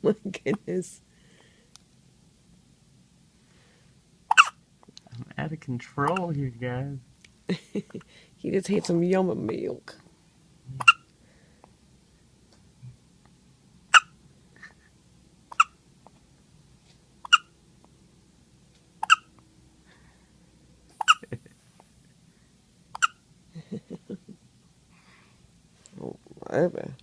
My goodness. I'm out of control here, guys. He just had some yummy milk. Oh, whatever.